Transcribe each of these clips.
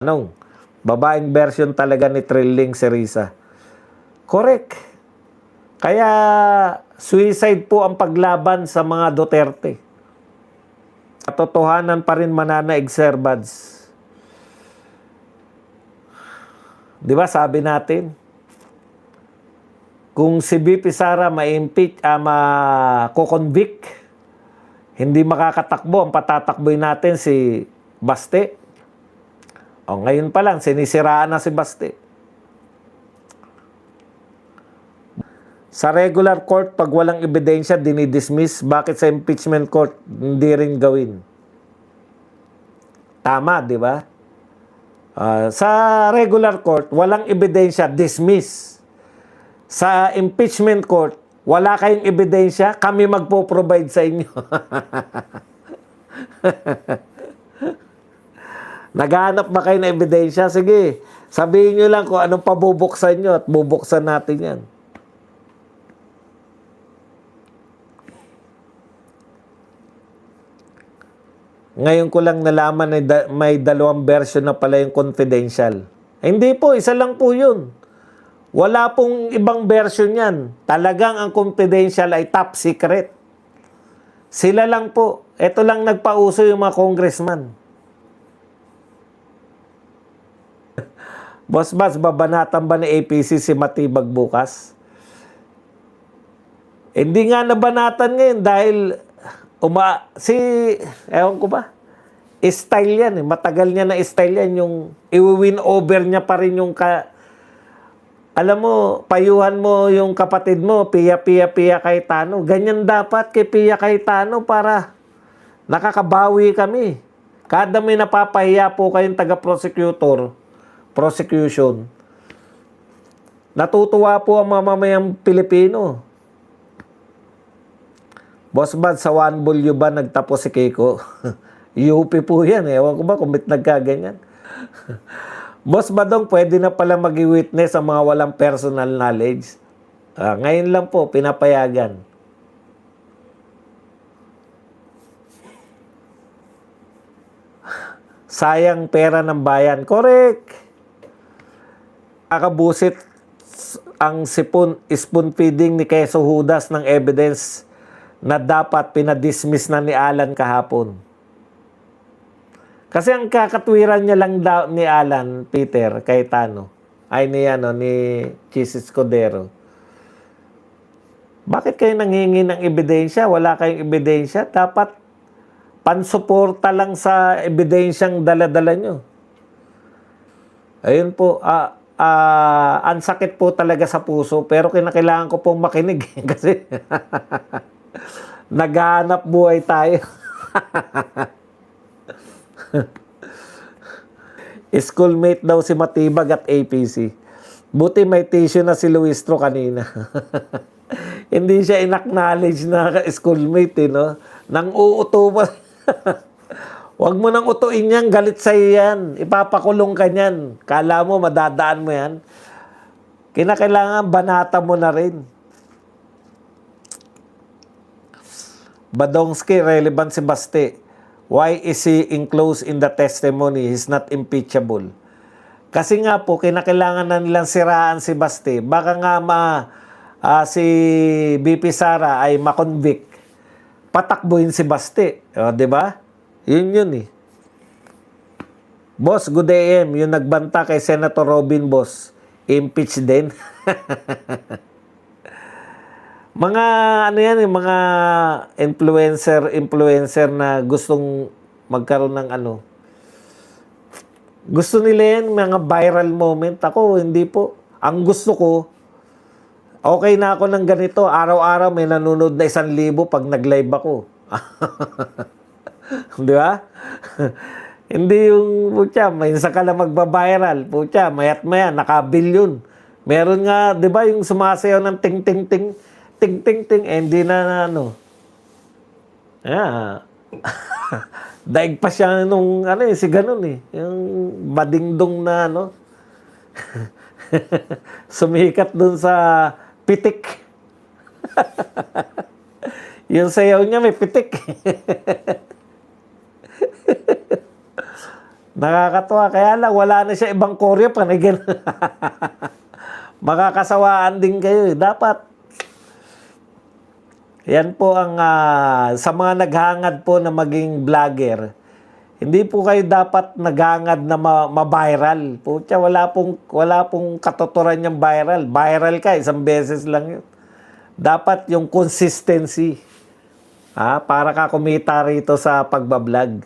Anong? Babaeng version talaga ni Trilling si Risa. Correct. Kaya suicide po ang paglaban sa mga Duterte. Katotohanan pa rin mananaig, Sir Buds. Di ba sabi natin, kung si BP Sara ma-impeach, ma-convict, hindi makakatakbo, ang patatakboy natin si Baste. O ngayon pa lang, sinisiraan na si Baste. Sa regular court, pag walang ebidensya, dinidismiss. Bakit sa impeachment court, hindi rin gawin? Tama, di ba? Sa regular court, walang ebidensya, dismiss. Sa impeachment court, wala kayong ebidensya, kami magpo-provide sa inyo. Naghahanap ba kayo ng ebidensya? Sige, sabihin nyo lang kung anong pabubuksan nyo at bubuksan natin yan. Ngayon ko lang nalaman na may dalawang version na pala yung confidential. Hindi po, isa lang po yun. Wala pong ibang version yan. Talagang ang confidential ay top secret. Sila lang po. Ito lang nagpauso yung mga congressman. Boss Bas, babanatan ba ni APC si Matibag bukas? Hindi nga nabanatan ngayon dahil ewan ko ba? Style yan eh. Matagal niya na style yan. Yung i-win over niya pa rin yung alam mo, payuhan mo yung kapatid mo, Pia Cayetano. Ganyan dapat kay Pia Cayetano para nakakabawi kami. Kada may napapahiya po kayong prosecution, natutuwa po ang mamamayang Pilipino. Boss Bad, sa One Bulyo ba nagtapos si Keiko? UP po yan eh. Ewan ko ba kung nagkaganyan. Boss Badong, pwede na pala mag-witness ang mga walang personal knowledge. Ngayon lang po, pinapayagan. Sayang pera ng bayan. Correct. Kakabusit ang spoon feeding ni Quezon Judas ng evidence na dapat pinadismiss na ni Alan kahapon. Kasi ang kakatwiran niya lang daw ni Alan, Peter Cayetano, ay ni Chis Escudero. Bakit kayo nanghingi ng ebidensya? Wala kayong ebidensya? Dapat pansuporta lang sa ebidensyang dala-dala nyo. Ayun po, ang sakit po talaga sa puso, pero kinakailangan ko pong makinig kasi naghahanap buhay tayo. Schoolmate daw si Matibag at APC. Buti may tissue na si Luistro kanina. Hindi siya in-acknowledge na schoolmate, no? Nang uuto pa. Huwag mo nang utuin yan, galit sa'yo yan. Ipapakulong ka niyan. Kala mo, madadaan mo yan. Kinakailangan, banata mo na rin. Badongski, relevant si Baste. Why is he enclosed in the testimony? He's not impeachable. Kasi nga po, kinakailangan na nilang siraan si Baste. Baka nga si BP Sara ay makonvict. Patakbuhin si Baste. O, diba? Yun eh. Boss, good AM. Yung nagbanta kay Senator Robin, boss. Impeach din. Mga mga influencer na gustong magkaroon ng gusto nila yan, mga viral moment. Ako, hindi po. Ang gusto ko, okay na ako ng ganito. Araw-araw may nanonood na 1,000 pag nag-live ako. Di ba? Hindi yung, putya, may isa ka lang magbabiral. Putya, mayat-maya, naka-billion. Meron nga, di ba, yung sumasayaw ng ting-ting-ting, ting-ting-ting, hindi na Yeah. Daig pa siya nung, si ganun eh. Yung badingdong na, sumikat dun sa pitik. Yung sayaw niya may pitik. Nakakatuwa. Kaya lang, wala na siya ibang koryo. Panigin. Makakasawaan din kayo. Dapat. Yan po ang sa mga naghangad po na maging vlogger. Hindi po kayo dapat naghangad na ma-viral. Pucha, wala pong katuturan yung viral. Viral ka, isang beses lang yun. Dapat yung consistency. Para ka kumita rito sa pagbablog.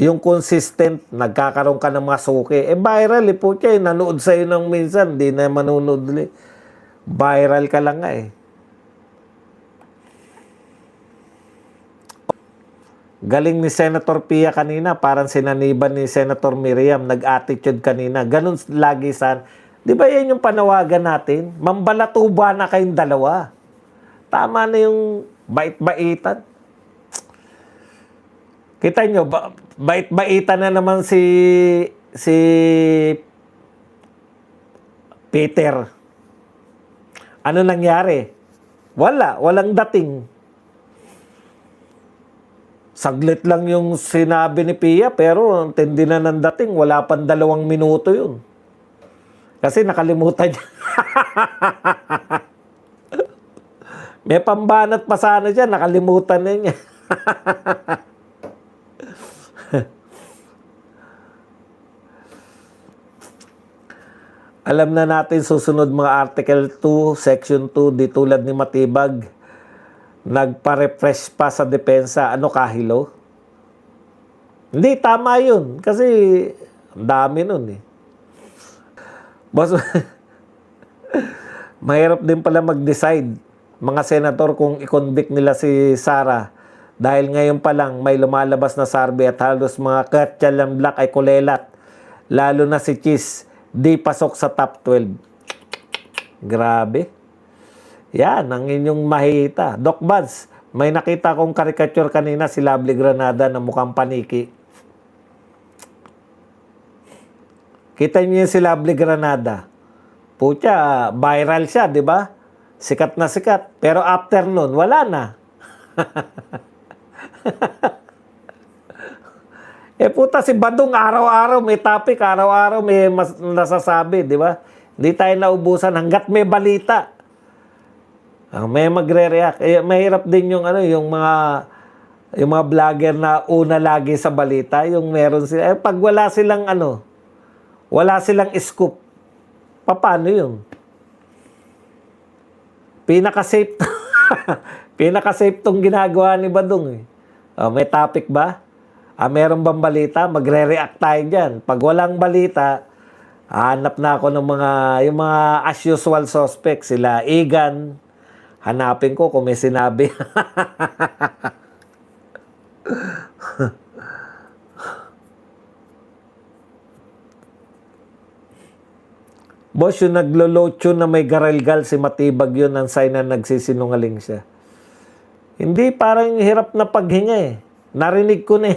Yung consistent, nagkakaroon ka ng mga suki. Viral pucha, nanood sa'yo ng minsan, di na manunod ulit. Viral ka lang nga Galing ni Senator Pia kanina, parang sinaniban ni Senator Miriam, nag-attitude kanina. Ganun lagi di ba yan yung panawagan natin? Mambalatuba na kayong dalawa. Tama na yung bait-baitan. Kita nyo, bait-baitan na naman si Peter. Ano nangyari? Walang dating. Saglit lang yung sinabi ni Pia, pero ang tindi na ng dating, wala pang 2 minuto yun. Kasi nakalimutan niya. May pambanat pa sana dyan, nakalimutan na niya. Alam na natin susunod mga Article 2, Section 2, di tulad ni Matibag. Nagpa-refresh pa sa depensa. Ano, kahilo? Hindi, tama yun. Kasi, dami nun Boss, mahirap din pala mag-decide, mga senator, kung i-convict nila si Sara. Dahil ngayon pa lang, may lumalabas na survey at halos mga Katchalan Black ay kulelat. Lalo na si Chis, di pasok sa top 12. Grabe. Yan, ang inyong mahita. Doc Buds, may nakita kong caricature kanina si Lovely Granada na mukhang paniki. Kita niyo si Lovely Granada. Pucha, viral siya, di ba? Sikat na sikat. Pero after nun, wala na. Puta, si Badong araw-araw may topic, araw-araw may nasasabi, di ba? Hindi tayo naubusan hanggat may balita. May magre-react. Mahirap din yung yung mga vlogger na una lagi sa balita, yung meron sila. Pag wala silang scoop, paano yun? Pinaka-safe pinaka-safe tong ginagawa ni Badong may topic ba? Meron bang balita? Magre-react tayo dyan. Pag walang balita, hanap na ako ng yung mga as usual suspects, sila Igan. Hanapin ko kung may sinabi. Boss, yung naglolocho na may garalgal si Matibag yun, ang sign na nagsisinungaling siya. Hindi, parang hirap na paghinga Narinig ko na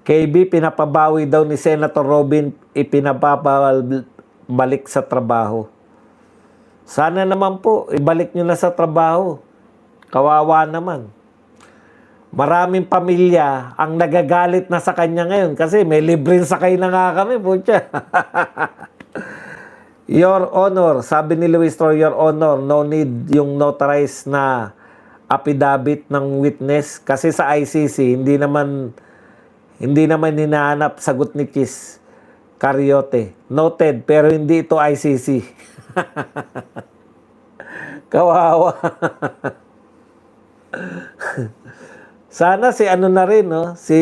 KB, pinapabawi daw ni Senator Robin, ipinababalik sa trabaho. Sana naman po, ibalik nyo na sa trabaho. Kawawa naman. Maraming pamilya ang nagagalit na sa kanya ngayon kasi may libreng sakay na nga kami, putya. Your Honor, sabi ni Luis Troy, Your Honor, no need yung notarized na affidavit ng witness kasi sa ICC, hindi naman hinahanap sagot ni Chis Cariote. Noted, pero hindi ito ICC. Kawawa. Sana si ano na rin, si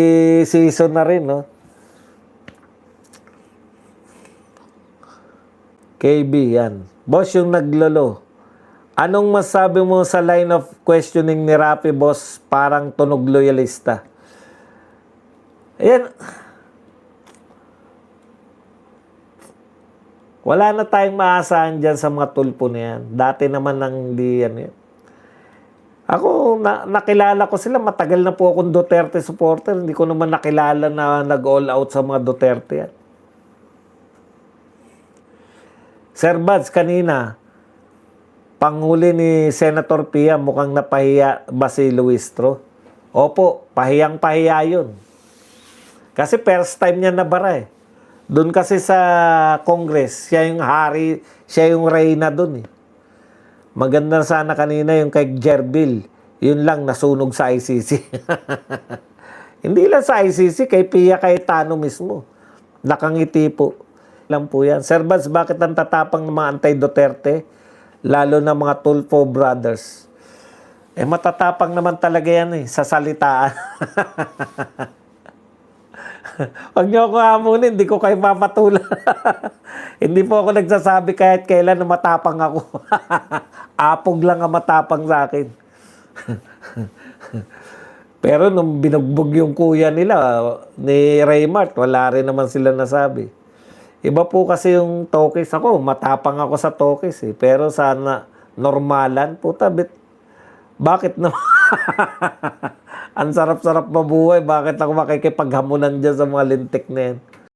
Season na rin, KB, yan. Boss, yung naglolo. Anong masabi mo sa line of questioning ni Rapi, boss? Parang tunog loyalista. Ayan. Wala na tayong maasahan dyan sa mga tulpo na yan. Dati naman nang di yan yan. Ako, nakilala ko sila. Matagal na po akong Duterte supporter. Hindi ko naman nakilala na nag-all out sa mga Duterte yan. Sir Buds, kanina, panghuli ni Senator Pia, mukhang napahiya ba si Luistro? Opo, pahiyang-pahiya yun. Kasi first time niya nabara eh. Doon kasi sa Congress, siya yung hari, siya yung reyna doon eh. Maganda sana kanina yung kay Jerbil. Yun lang, nasunog sa ICC. Hindi lang sa ICC, kay Pia Cayetano mismo. Nakangiti po. Lang po yan. Sir Baz, bakit ang tatapang ng mga anti-Duterte? Lalo na mga Tulfo brothers. Eh matatapang naman talaga yan eh, sa salitaan. Huwag niyo ako hamunin, hindi ko kayo mapatulan. Hindi po ako nagsasabi kahit kailan na matapang ako. Apog lang ang matapang sa akin. Pero nung binugbog yung kuya nila, ni Raymart, wala rin naman sila nasabi. Iba po kasi yung Tokis. Ako, matapang ako sa Tokis eh. Pero sana normalan, puta, bakit na? Ang sarap-sarap mabuhay. Bakit ako makikipaghamunan dyan sa mga lintik na yan?